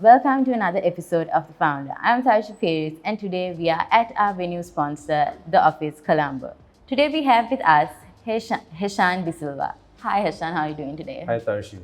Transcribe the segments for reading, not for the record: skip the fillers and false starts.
Welcome to another episode of The Founder. I'm Tarushi Peries, and today we are at our venue sponsor, the office Colombo. Today we have with us Heshan de Silva. Hi Heshan, how are you doing today? Hi Tarushi.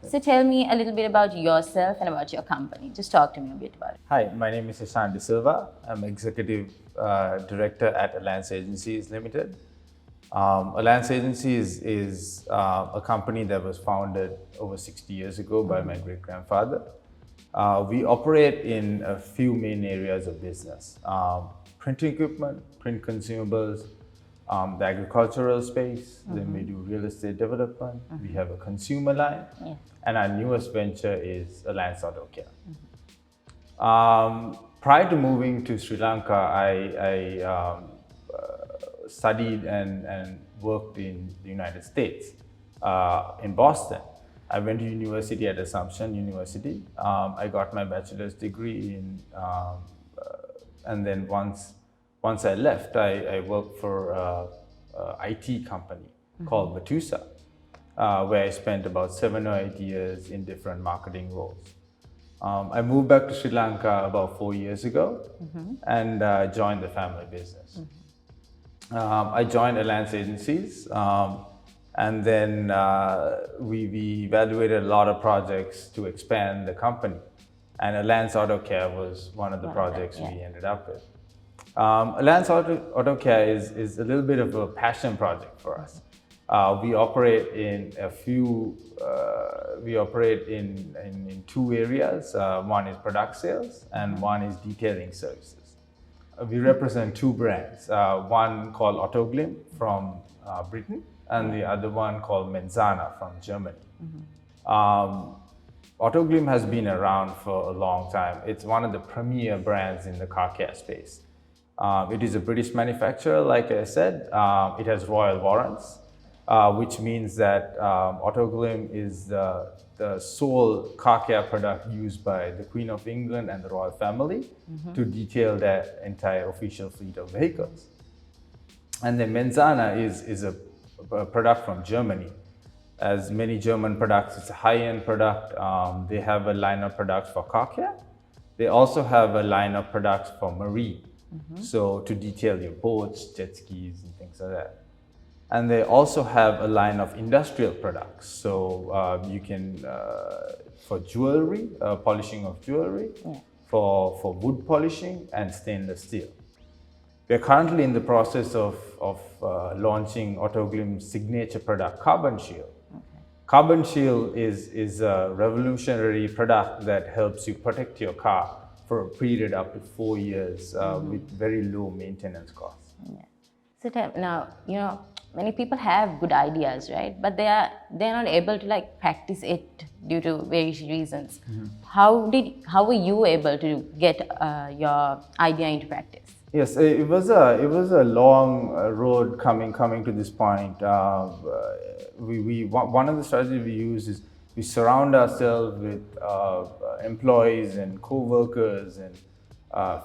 So tell me a little bit about yourself and about your company. Just talk to me a bit about it. Hi, my name is Heshan de Silva. I'm Executive Director at Agencies Ltd. Agencies is a company that was founded over 60 years ago by my great-grandfather. We operate in a few main areas of business. Printing equipment, print consumables, the agricultural space, then we do real estate development, we have a consumer line, and our newest venture is Alliance Auto Care. Prior to moving to Sri Lanka, I studied and worked in the United States, in Boston. I went to university at Assumption University. I got my bachelor's degree and then once I left, I worked for an IT company called Batusa, where I spent about 7 or 8 years in different marketing roles. I moved back to Sri Lanka about 4 years ago and joined the family business. I joined Alliance Agencies, and then we evaluated a lot of projects to expand the company. And Alliance Auto Care was one of the projects we ended up with. Alliance Auto Care is a little bit of a passion project for us. We operate in in 2 areas. One is product sales and one is detailing services. We represent 2 brands, one called Autoglim from Britain and the other one called Menzana from Germany. Autoglim has been around for a long time. It's one of the premier brands in the car care space. It is a British manufacturer, like I said. It has royal warrants, which means that Autoglim is the sole car care product used by the Queen of England and the royal family to detail their entire official fleet of vehicles. And then Menzana is a product from Germany. As many German products, it's a high-end product. They have a line of products for car care. They also have a line of products for marine. So to detail your boats, jet skis, and things like that. And they also have a line of industrial products. So you can, for jewelry, polishing of jewelry, for wood polishing and stainless steel. We're currently in the process of launching Autoglim's signature product, Carbon Shield. Carbon Shield is a revolutionary product that helps you protect your car for a period up to 4 years with very low maintenance costs. So now, many people have good ideas, right? But they're not able to practice it due to various reasons. How were you able to get your idea into practice? Yes, it was a long road coming to this point. One of the strategies we use is we surround ourselves with employees and co-workers and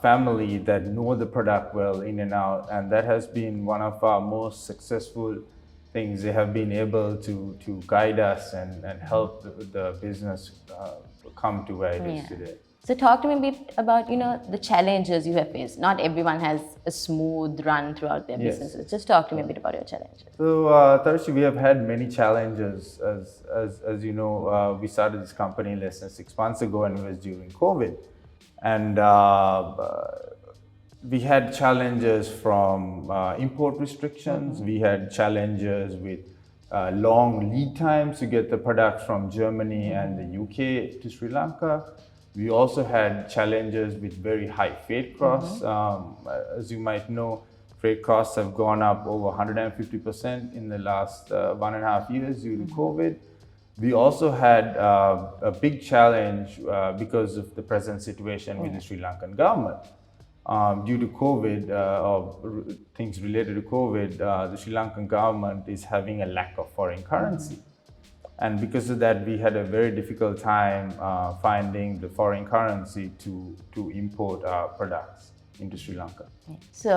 family that know the product well in and out, and that has been one of our most successful things. They have been able to guide us and help the business come to where it is today. So talk to me a bit about the challenges you have faced. Not everyone has a smooth run throughout their businesses. Just talk to me a bit about your challenges. So Tarushi, we have had many challenges. As you know, we started this company less than 6 months ago, and it was during COVID. And we had challenges from import restrictions. We had challenges with long lead times to get the product from Germany and the UK to Sri Lanka. We also had challenges with very high freight costs. As you might know, freight costs have gone up over 150% in the last 1.5 years due to COVID. We also had a big challenge because of the present situation with the Sri Lankan government. Due to COVID, or things related to COVID, the Sri Lankan government is having a lack of foreign currency. And because of that, we had a very difficult time finding the foreign currency to import our products into Sri Lanka. So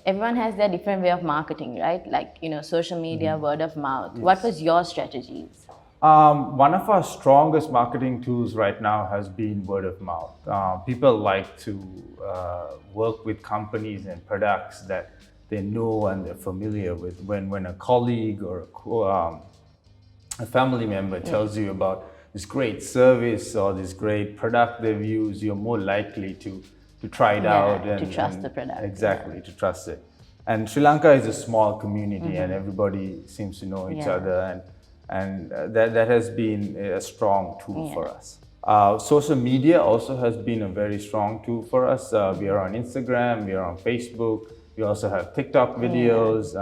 everyone has their different way of marketing, right? Like, social media, word of mouth. Yes. What was your strategies? One of our strongest marketing tools right now has been word of mouth. People like to work with companies and products that they know and they're familiar with. When a colleague or a family member tells you about this great service or this great product they've used, you're more likely to try it out to trust the product. Exactly, to trust it. And Sri Lanka is a small community and everybody seems to know each other, and that has been a strong tool for us. Social media also has been a very strong tool for us. We are on Instagram, we are on Facebook, we also have TikTok videos.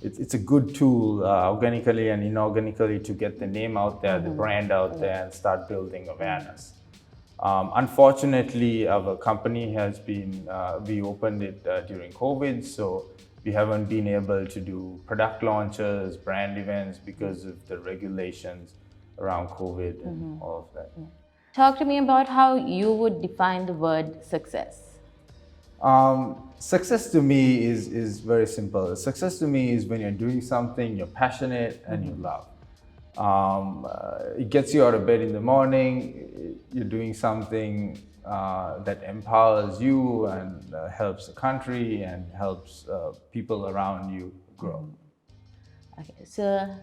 It's a good tool organically and inorganically to get the name out there, the brand out there, and start building awareness. Unfortunately, our company has been, we opened it during COVID, so we haven't been able to do product launches, brand events because of the regulations around COVID and all of that. Talk to me about how you would define the word success. Success to me is very simple. Success to me is when you're doing something you're passionate and you love. It gets you out of bed in the morning, you're doing something that empowers you and helps the country and helps people around you grow. Okay, so,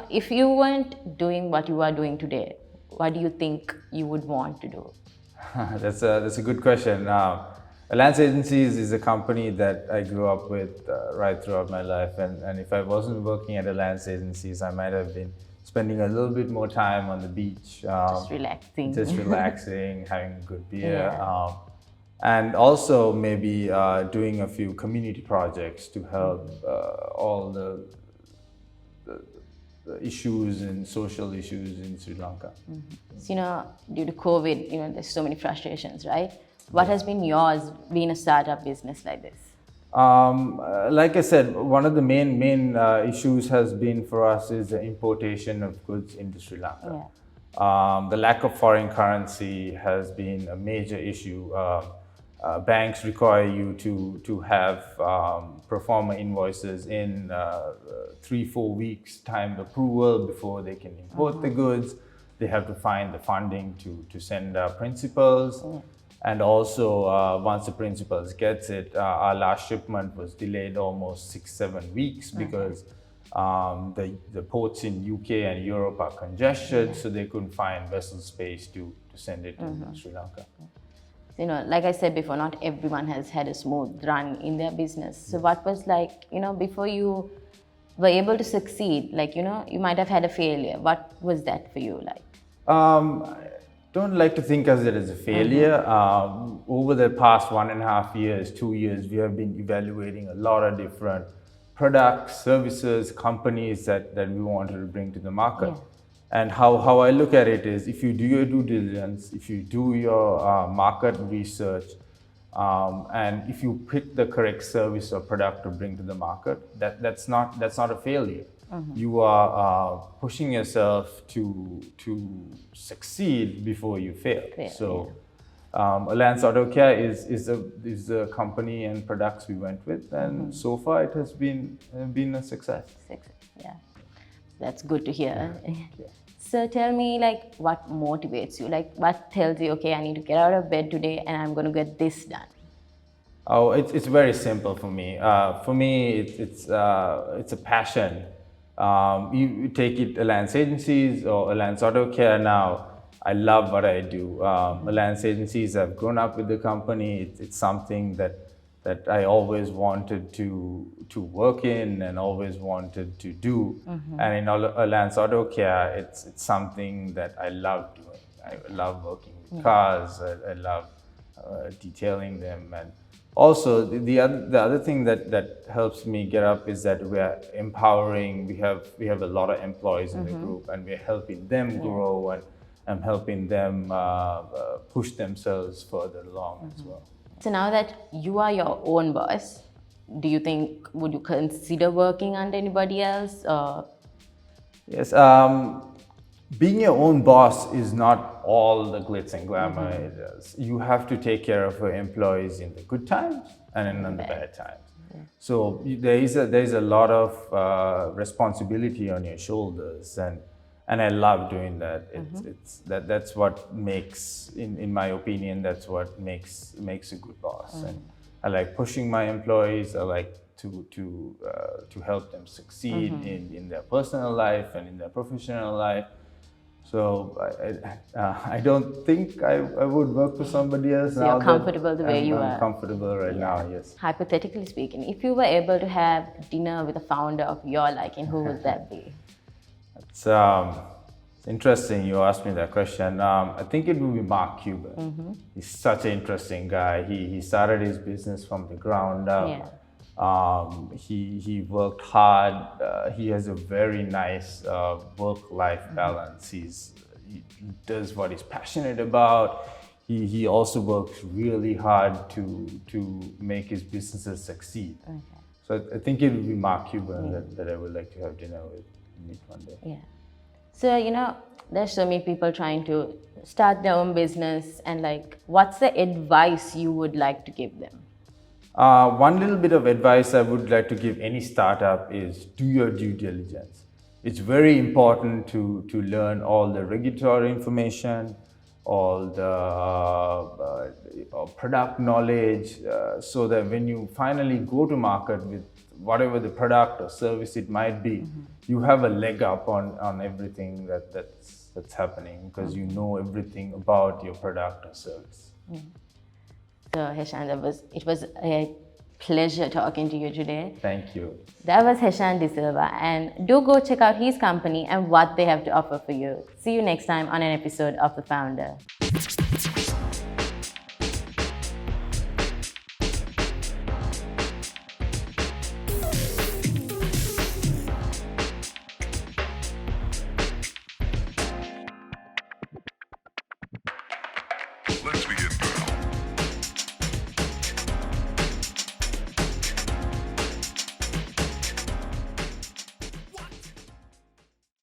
if you weren't doing what you are doing today, what do you think you would want to do? That's a good question. Alliance Agencies is a company that I grew up with right throughout my life, and if I wasn't working at Alliance Agencies, I might have been spending a little bit more time on the beach. Just relaxing. Just relaxing, having a good beer. And also maybe doing a few community projects to help all the issues and social issues in Sri Lanka. So, due to COVID, there's so many frustrations, right? What has been yours being a startup business like this? Like I said, one of the main issues has been for us is the importation of goods into Sri Lanka. The lack of foreign currency has been a major issue. Banks require you to have pro forma invoices in 3-4 weeks timed approval before they can import the goods. They have to find the funding to send principals. And also, once the principals gets it, our last shipment was delayed almost 6-7 weeks because the ports in UK and Europe are congested, so they couldn't find vessel space to send it to Sri Lanka. Like I said before, not everyone has had a smooth run in their business. So what was like, before you were able to succeed, like, you might have had a failure. What was that for you like? Don't like to think of it as a failure. Over the past 1.5 years, 2 years, we have been evaluating a lot of different products, services, companies that we wanted to bring to the market. And how I look at it is, if you do your due diligence, if you do your market research, and if you pick the correct service or product to bring to the market, that's not a failure. You are pushing yourself to succeed before you fail. So, Alliance Auto Care is the company and products we went with, and so far it has been a success. Yeah, that's good to hear. So tell me, like, what motivates you? Like, what tells you, okay, I need to get out of bed today and I'm going to get this done? Oh, it's very simple for me. For me, it's a passion. You take it Alliance Agencies or Alliance Auto Care now. I love what I do. Alliance Agencies, I've grown up with the company. It's something that I always wanted to work in and always wanted to do. And in Alliance Auto Care, it's something that I love doing. I love working with cars. I love detailing them. And also, the other thing that helps me get up is that we are empowering. We have a lot of employees in the group, and we're helping them grow, and I'm helping them push themselves further along as well. So now that you are your own boss, would you consider working under anybody else? Yes. Being your own boss is not all the glitz and glamour it is. You have to take care of your employees in the good times and in the bad times. So there is a lot of responsibility on your shoulders, and and I love doing that. That's what makes, in my opinion, that's what makes a good boss. And I like pushing my employees. I like to help them succeed in their personal life and in their professional life. So I don't think I would work for somebody else. So now you're that comfortable the way you I'm are. comfortable right now, yes. Hypothetically speaking, if you were able to have dinner with a founder of your liking, who would that be? It's interesting you asked me that question. I think it would be Mark Cuban. He's such an interesting guy. He started his business from the ground up. Yeah. He worked hard. He has a very nice work-life balance. He does what he's passionate about. He also works really hard to make his businesses succeed. Okay. So I think it would be Mark Cuban that I would like to have dinner with, meet one day. Yeah. So, there's so many people trying to start their own business, and what's the advice you would like to give them? One little bit of advice I would like to give any startup is do your due diligence. It's very important to learn all the regulatory information, all the product knowledge, so that when you finally go to market with whatever the product or service it might be, you have a leg up on everything that's happening, because you know everything about your product or service. So, Heshan, it was a pleasure talking to you today. Thank you. That was Heshan de Silva, and do go check out his company and what they have to offer for you. See you next time on an episode of The Founder. Let's begin.